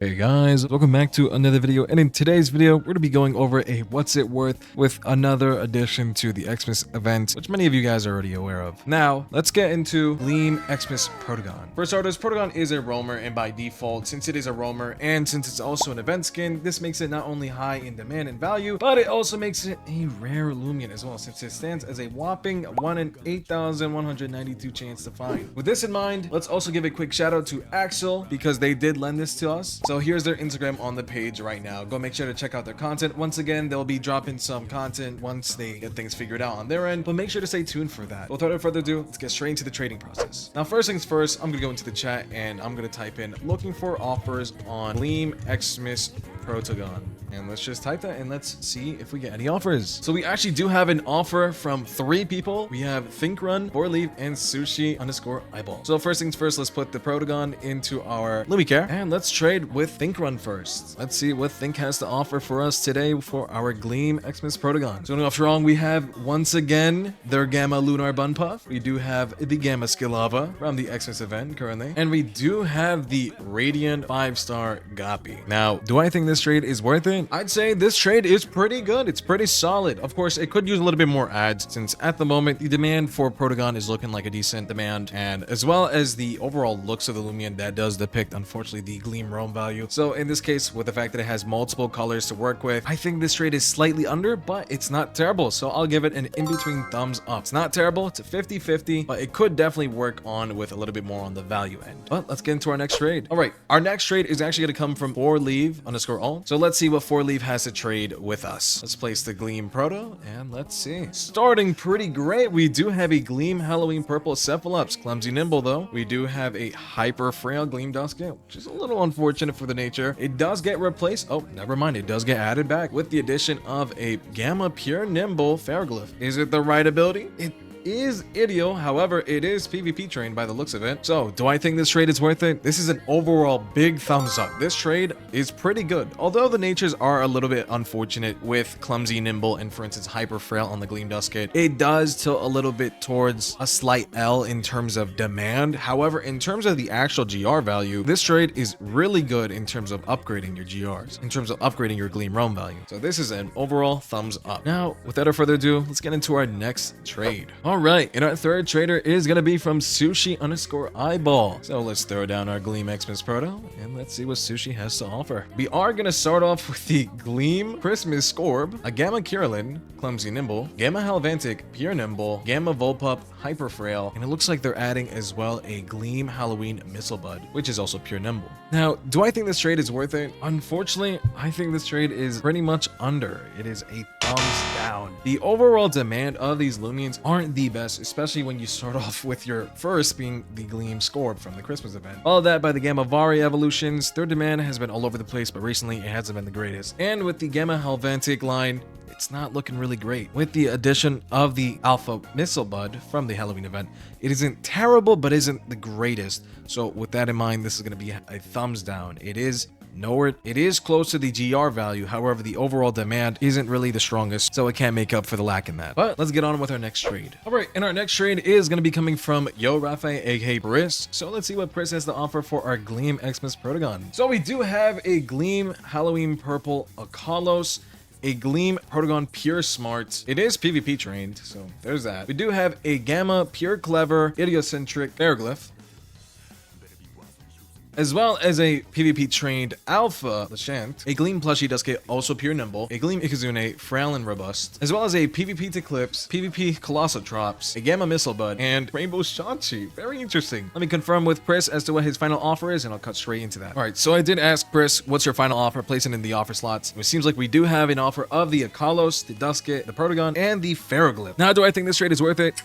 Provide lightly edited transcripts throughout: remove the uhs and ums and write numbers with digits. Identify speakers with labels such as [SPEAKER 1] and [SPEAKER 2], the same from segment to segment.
[SPEAKER 1] Hey guys, welcome back to another video, and in today's video we're going to be going over a what's it worth with another addition to the XMAS event, which many of you guys are already aware of. Now let's get into Gleam XMAS Protogon. For starters, Protagon is a roamer, and by default, since it is a roamer and since it's also an event skin, this makes it not only high in demand and value, but it also makes it a rare Loomian as well, since it stands as a whopping 1 in 8,192 chance to find. With this in mind, let's also give a quick shout out to Axel because they did lend this to us. So here's their Instagram on the page right now. Go make sure to check out their content. Once again, they'll be dropping some content once they get things figured out on their end, but make sure to stay tuned for that. Without further ado, let's get straight into the trading process. Now, first things first, I'm gonna go into the chat and I'm gonna type in looking for offers on Gleam XMAS Protogon. And let's just type that and let's see if we get any offers. So we actually do have an offer from 3 people. We have Thinkrun, Fourleaf, and Sushi _eyeball. So first things first, let's put the Protagon into our Loomian and let's trade with Thinkrun first. Let's see what Think has to offer for us today for our Gleam XMAS Protogon. So off strong, we have once again their Gamma Lunar Bun Puff. We do have the Gamma Skillava from the XMAS event currently. And we do have the Radiant 5-star Gapi. Now, do I think this trade is worth it? I'd say this trade is pretty good. It's pretty solid. Of course, it could use a little bit more ads since at the moment the demand for Protagon is looking like a decent demand, and as well as the overall looks of the Loomian that does depict, unfortunately, the Gleam Roam value. So in this case, with the fact that it has multiple colors to work with, I think this trade is slightly under, but it's not terrible. So I'll give it an in-between thumbs up. It's not terrible. It's a 50-50, but it could definitely work on with a little bit more on the value end. But let's get into our next trade. All right, our next trade is actually going to come from Fourleaf _alt. So let's see what Fourleaf has to trade with us. Let's place the Gleam Proto and let's see. Starting pretty great. We do have a Gleam Halloween Purple Cephalops, clumsy nimble though. We do have a hyper frail Gleam Dusket, which is a little unfortunate for the nature. It does get replaced. Oh, never mind. It does get added back with the addition of a Gamma Pure Nimble Ferroglyph. Is it the right ability? It is ideal, however it is PvP trained by the looks of it. So do I think this trade is worth it? This is an overall big thumbs up. This trade is pretty good, although the natures are a little bit unfortunate with clumsy nimble and for instance hyper frail on the Gleam Dusket. It does tilt a little bit towards a slight L in terms of demand. However, in terms of the actual GR value, this trade is really good in terms of upgrading your GRs, in terms of upgrading your Gleam Roam value. So this is an overall thumbs up. Now, without further ado, let's get into our next trade. All right, and our third trader is going to be from Sushi _eyeball. So let's throw down our Gleam XMAS Proto and let's see what Sushi has to offer. We are going to start off with the Gleam Christmas Scorb, a Gamma Kirlin, Clumsy Nimble, Gamma Helvetic, Pure Nimble, Gamma Volpup, Hyper Frail, and it looks like they're adding as well a Gleam Halloween Missile Bud, which is also Pure Nimble. Now, do I think this trade is worth it? Unfortunately, I think this trade is pretty much under. It is a thumbs down. The overall demand of these Loomians aren't the best, especially when you start off with your first being the Gleam Scorb from the Christmas event. All that by the Gamma Vari evolutions, their demand has been all over the place, but recently it hasn't been the greatest. And with the Gamma Helvetic line, it's not looking really great. With the addition of the Alpha Missile Bud from the Halloween event, it isn't terrible, but isn't the greatest. So with that in mind, this is going to be a thumbs down. It is nowhere. It is close to the GR value. However, the overall demand isn't really the strongest, so it can't make up for the lack in that. But let's get on with our next trade. All right, and our next trade is going to be coming from Yo Rafe, aka Pris. So let's see what Pris has to offer for our Gleam XMAS Protogon. So we do have a Gleam Halloween Purple Akalos, a Gleam Protagon Pure Smart. It is PvP trained, so there's that. We do have a Gamma Pure Clever Idiocentric Ferroglyph, as well as a PvP trained Alpha Lashant, a Gleam Plushie Dusket, also Pure Nimble, a Gleam Ikazune, Frail and Robust, as well as a PvP Eclipse, PvP Colossotrops, a Gamma Missile Bud, and Rainbow Shanchi. Very interesting. Let me confirm with Pris as to what his final offer is, and I'll cut straight into that. All right, so I did ask Pris, what's your final offer? Place it in the offer slots. It seems like we do have an offer of the Akalos, the Dusket, the Protagon, and the Ferroglyph. Now, do I think this trade is worth it?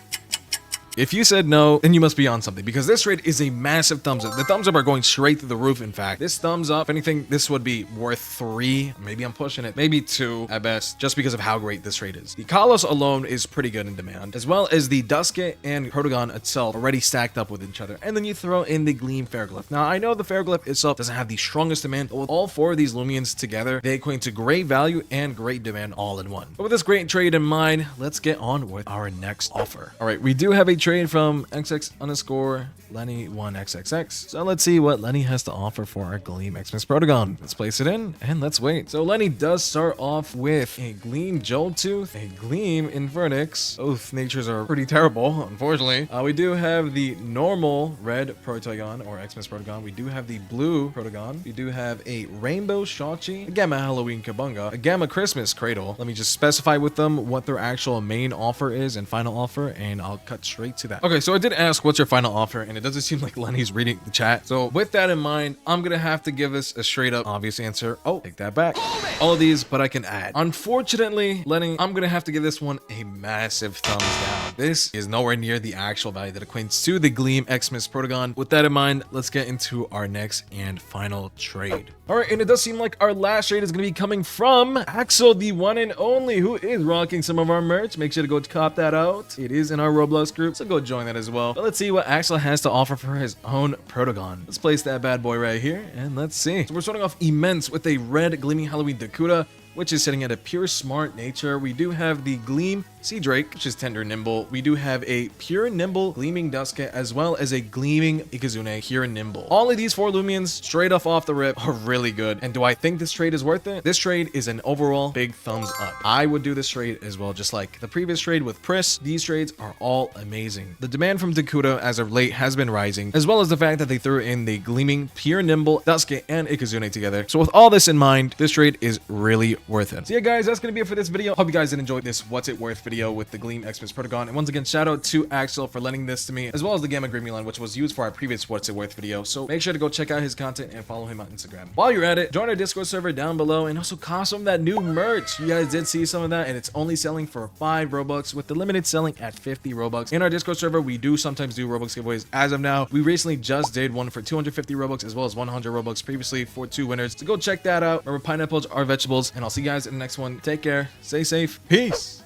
[SPEAKER 1] If you said no, then you must be on something, because this trade is a massive thumbs up. The thumbs up are going straight through the roof, in fact. This thumbs up, if anything, this would be worth 3. Maybe I'm pushing it. Maybe 2 at best, just because of how great this trade is. The Kalos alone is pretty good in demand, as well as the Dusket and Protagon itself already stacked up with each other. And then you throw in the Gleam Ferroglyph. Now, I know the Ferroglyph itself doesn't have the strongest demand, but with all 4 of these Loomians together, they equate to great value and great demand all in one. But with this great trade in mind, let's get on with our next offer. All right, we do have a trade from XX_Lenny1XXX. So let's see what Lenny has to offer for our Gleam XMAS Protogon. Let's place it in and let's wait. So Lenny does start off with a Gleam Joltooth, a Gleam Invernix. Both natures are pretty terrible, unfortunately. We do have the normal red Protagon or XMAS Protogon. We do have the blue Protagon. We do have a Rainbow Shachi, a Gamma Halloween Kabunga, a Gamma Christmas Cradle. Let me just specify with them what their actual main offer is and final offer, and I'll cut straight to that. Okay, so I did ask what's your final offer, and it doesn't seem like Lenny's reading the chat. So with that in mind, I'm gonna have to give this a straight up obvious answer. Oh, take that back. All of these, but I can add. Unfortunately, Lenny, I'm gonna have to give this one a massive thumbs down. This is nowhere near the actual value that equates to the Gleam XMAS Protogon. With that in mind, let's get into our next and final trade. All right, and it does seem like our last trade is going to be coming from Axel, the one and only, who is rocking some of our merch. Make sure to go cop that out. It is in our Roblox group, so go join that as well. But let's see what Axel has to offer for his own Protagon. Let's place that bad boy right here, and let's see. So we're starting off immense with a red Gleaming Halloween Dakuda, which is sitting at a pure smart nature. We do have the Gleam Sea Drake, which is tender nimble. We do have a pure nimble Gleaming Duskit, as well as a Gleaming Ikazune pure nimble. All of these 4 Loomians straight off the rip are really good. And do I think this trade is worth it? This trade is an overall big thumbs up. I would do this trade as well, just like the previous trade with Pris. These trades are all amazing. The demand from Dakuda as of late has been rising, as well as the fact that they threw in the Gleaming pure nimble Duskit and Ikazune together. So with all this in mind, this trade is really worth it. So yeah, guys, that's gonna be it for this video. Hope you guys did enjoy this what's it worth video with the Gleam XMAS Protogon. And once again, shout out to Axel for lending this to me, as well as the Gamma Gremlin, which was used for our previous what's it worth video. So make sure to go check out his content and follow him on Instagram. While you're at it, join our Discord server down below and also cop some of that new merch. You guys did see some of that, and it's only selling for 5 Robux with the limited selling at 50 Robux. In our Discord server, we do sometimes do Robux giveaways. As of now, we recently just did one for 250 Robux as well as 100 Robux previously for 2 winners. So go check that out. Remember, pineapples are vegetables, and I'll see you guys in the next one. Take care, stay safe, peace.